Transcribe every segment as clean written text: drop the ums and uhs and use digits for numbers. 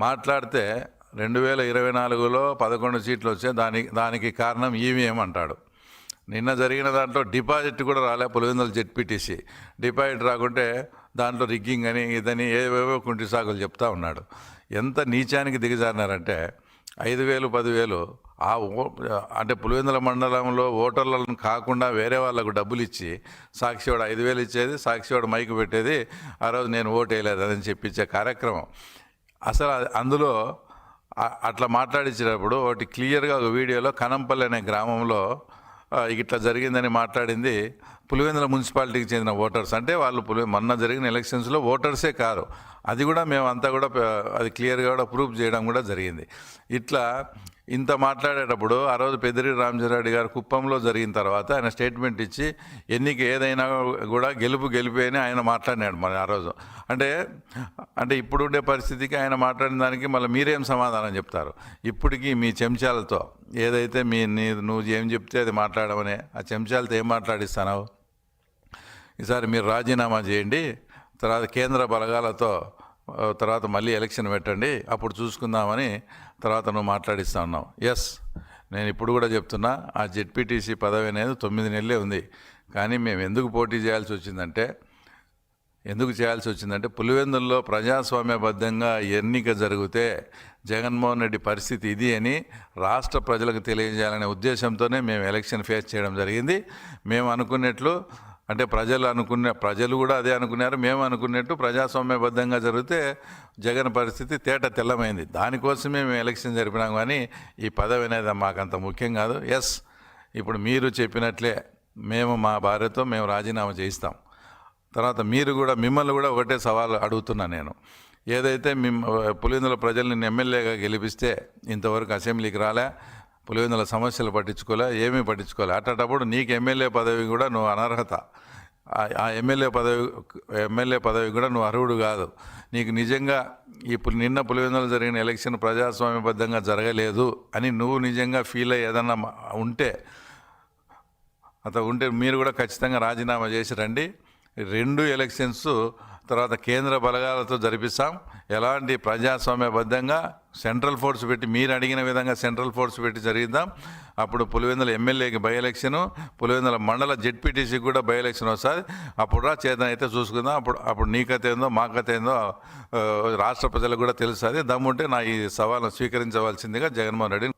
మాట్లాడితే 2024లో 11 సీట్లు వచ్చాయి. దానికి కారణం ఈవీఎం అంటాడు. నిన్న జరిగిన దాంట్లో డిపాజిట్ కూడా రాలే. పులివెందుల జెడ్పీటీసీ డిపాజిట్ రాకుంటే దాంట్లో రిగ్గింగ్ అని ఇదని ఏవేవో కుంటి సాగులు చెప్తా ఉన్నాడు. ఎంత నీచానికి దిగజారినారంటే 5,000 10,000 అంటే పులివెందుల మండలంలో ఓటర్లను కాకుండా వేరే వాళ్ళకు డబ్బులు ఇచ్చి సాక్షివాడు 5,000 ఇచ్చేది, సాక్షివాడు మైకు పెట్టేది, ఆ రోజు నేను ఓటు వేయలేదని చెప్పించే కార్యక్రమం. అసలు అందులో అట్లా మాట్లాడించేటప్పుడు ఒకటి క్లియర్గా ఒక వీడియోలో కనంపల్లి అనే గ్రామంలో ఇట్లా జరిగిందని మాట్లాడింది పులివెందుల మున్సిపాలిటీకి చెందిన ఓటర్స్. అంటే వాళ్ళు మొన్న జరిగిన ఎలక్షన్స్లో ఓటర్సే కారు. అది కూడా మేమంతా కూడా అది క్లియర్గా కూడా ప్రూఫ్ చేయడం కూడా జరిగింది. ఇట్లా ఇంత మాట్లాడేటప్పుడు ఆ రోజు పెద్దిరెడ్డి రామచంద్రారెడ్డి గారు కుప్పంలో జరిగిన తర్వాత ఆయన స్టేట్మెంట్ ఇచ్చి ఎన్నిక ఏదైనా కూడా గెలిపే అని ఆయన మాట్లాడినాడు మరి ఆ రోజు. అంటే ఇప్పుడుండే పరిస్థితికి ఆయన మాట్లాడిన దానికి మళ్ళీ మీరేం సమాధానం చెప్తారు? ఇప్పటికీ మీ చెంచాలతో ఏదైతే నువ్వు ఏం చెప్తే అది మాట్లాడమనే ఆ చెంచాలతో ఏం మాట్లాడిస్తావు? ఈసారి మీరు రాజీనామా చేయండి, తర్వాత కేంద్ర బలగాలతో తర్వాత మళ్ళీ ఎలక్షన్ పెట్టండి, అప్పుడు చూసుకుందామని తర్వాత నువ్వు మాట్లాడిస్తా ఉన్నావు. ఎస్, నేను ఇప్పుడు కూడా చెప్తున్నా, ఆ జెడ్పీటీసీ పదవి అనేది 9 నెలలే ఉంది. కానీ మేము ఎందుకు పోటీ చేయాల్సి వచ్చిందంటే పులివెందుల్లో ప్రజాస్వామ్యబద్ధంగా ఎన్నిక జరిగితే జగన్మోహన్ రెడ్డి పరిస్థితి ఇది అని రాష్ట్ర ప్రజలకు తెలియజేయాలనే ఉద్దేశంతోనే మేము ఎలక్షన్ ఫేస్ చేయడం జరిగింది. మేము అనుకున్నట్లు అంటే ప్రజలు కూడా అదే అనుకున్నారు. మేము అనుకున్నట్టు ప్రజాస్వామ్యబద్ధంగా జరిగితే జగన్ పరిస్థితి తేట తెల్లమైంది. దానికోసమే మేము ఎలక్షన్ జరిపినాం. కానీ ఈ పదవి అనేది మాకంత ముఖ్యం కాదు. ఎస్, ఇప్పుడు మీరు చెప్పినట్లే మేము మా భార్యతో మేము రాజీనామా చేయిస్తాం. తర్వాత మిమ్మల్ని కూడా ఒకటే సవాల్ అడుగుతున్నా నేను. ఏదైతే పులివెందుల ప్రజలు నిన్ను ఎమ్మెల్యేగా గెలిపిస్తే ఇంతవరకు అసెంబ్లీకి రాలే, పులివెందుల సమస్యలు ఏమీ పట్టించుకోలే. అట్టేటప్పుడు నీకు ఎమ్మెల్యే పదవి కూడా నువ్వు అనర్హత. ఆ ఎమ్మెల్యే పదవి కూడా నువ్వు అర్హుడు కాదు. నీకు నిజంగా ఇప్పుడు నిన్న పులివెందులు జరిగిన ఎలక్షన్ ప్రజాస్వామ్యబద్ధంగా జరగలేదు అని నువ్వు నిజంగా ఫీల్ అయ్యి ఏదన్నా ఉంటే మీరు కూడా ఖచ్చితంగా రాజీనామా చేసి రండి. 2 ఎలక్షన్స్ తర్వాత కేంద్ర బలగాలతో జరిపిస్తాం. ఎలాంటి ప్రజాస్వామ్యబద్ధంగా సెంట్రల్ ఫోర్స్ పెట్టి మీరు అడిగిన విధంగా సెంట్రల్ ఫోర్స్ పెట్టి జరిగిద్దాం. అప్పుడు పులివెందుల ఎమ్మెల్యేకి బై ఎలక్షను, పులివెందుల మండల జెడ్పీటీసీకి కూడా బై ఎలక్షన్ వస్తుంది. అప్పుడు చేతన అయితే చూసుకుందాం. అప్పుడు నీ కథ ఏందో మా కథ ఏందో రాష్ట్ర ప్రజలకు కూడా తెలుస్తుంది. దమ్ముంటే నా ఈ సవాల్ను స్వీకరించవలసిందిగా జగన్మోహన్ రెడ్డి.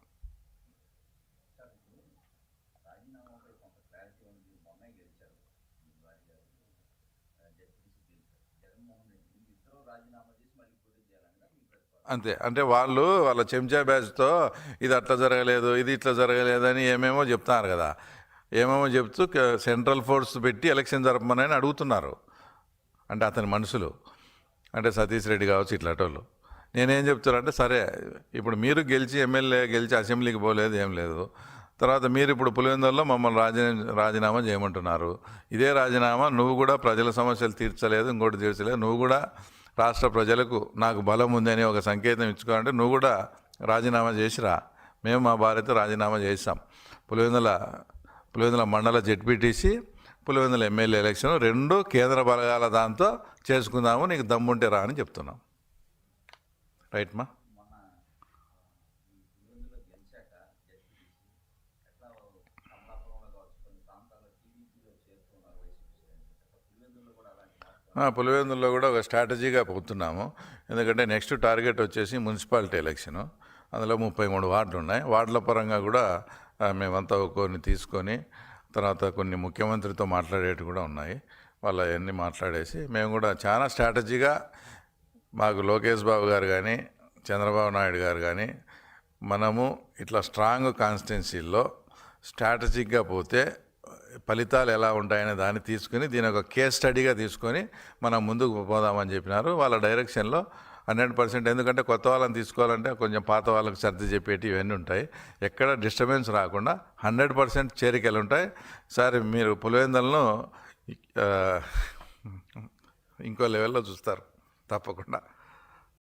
అంతే, అంటే వాళ్ళ చెంచా బ్యాచ్తో ఇది అట్లా జరగలేదు, ఇది ఇట్లా జరగలేదని ఏమేమో చెప్తున్నారు కదా. ఏమేమో చెప్తూ సెంట్రల్ ఫోర్స్ పెట్టి ఎలక్షన్ జరపమని అడుగుతున్నారు. అంటే అతని మనుషులు అంటే సతీష్ రెడ్డి కావచ్చు ఇట్లాంటి. నేనేం చెప్తానంటే సరే, ఇప్పుడు మీరు ఎమ్మెల్యే గెలిచి అసెంబ్లీకి పోలేదు, ఏం లేదు. తర్వాత మీరు ఇప్పుడు పులివెందుల్లో మమ్మల్ని రాజీనామా చేయమంటున్నారు. ఇదే రాజీనామా నువ్వు కూడా ప్రజల సమస్యలు తీర్చలేదు, ఇంకోటి తీర్చలేదు. నువ్వు కూడా రాష్ట్ర ప్రజలకు నాకు బలం ఉందని ఒక సంకేతం ఇచ్చుకోవాలంటే నువ్వు కూడా రాజీనామా చేసిరా. మేము మా భార్యతో రాజీనామా చేసాం. పులివెందుల మండల జెడ్పీటీసీ, పులివెందుల ఎమ్మెల్యే ఎలక్షన్ 2 కేంద్ర బలగాల దాంతో చేసుకుందాము, నీకు దమ్ముంటే రా అని చెప్తున్నాం. రైట్ మా? పులివెందుల్లో కూడా ఒక స్ట్రాటజీగా పోతున్నాము. ఎందుకంటే నెక్స్ట్ టార్గెట్ వచ్చేసి మున్సిపాలిటీ ఎలక్షను. అందులో 33 వార్డులు ఉన్నాయి. వార్డుల పరంగా కూడా మేమంతా కొన్ని తీసుకొని తర్వాత కొన్ని ముఖ్యమంత్రితో మాట్లాడేవి కూడా ఉన్నాయి. వాళ్ళు అవన్నీ మాట్లాడేసి మేము కూడా చాలా స్ట్రాటజీగా మాకు లోకేష్ బాబు గారు కానీ చంద్రబాబు నాయుడు గారు కానీ మనము ఇట్లా స్ట్రాంగ్ కాన్స్టిట్యున్సీల్లో స్ట్రాటజిక్గా పోతే ఫలితాలు ఎలా ఉంటాయనే దాన్ని తీసుకుని దీని ఒక కేస్ స్టడీగా తీసుకొని మనం ముందుకు పోదామని చెప్పినారు. వాళ్ళ డైరెక్షన్లో 100%. ఎందుకంటే కొత్త వాళ్ళని తీసుకోవాలంటే కొంచెం పాత వాళ్ళకి సర్ది చెప్పేటి ఇవన్నీ ఉంటాయి. ఎక్కడ డిస్టర్బెన్స్ రాకుండా 100% చేరికలు ఉంటాయి. సరే, మీరు పులివెందులను ఇంకో లెవెల్లో చూస్తారు తప్పకుండా.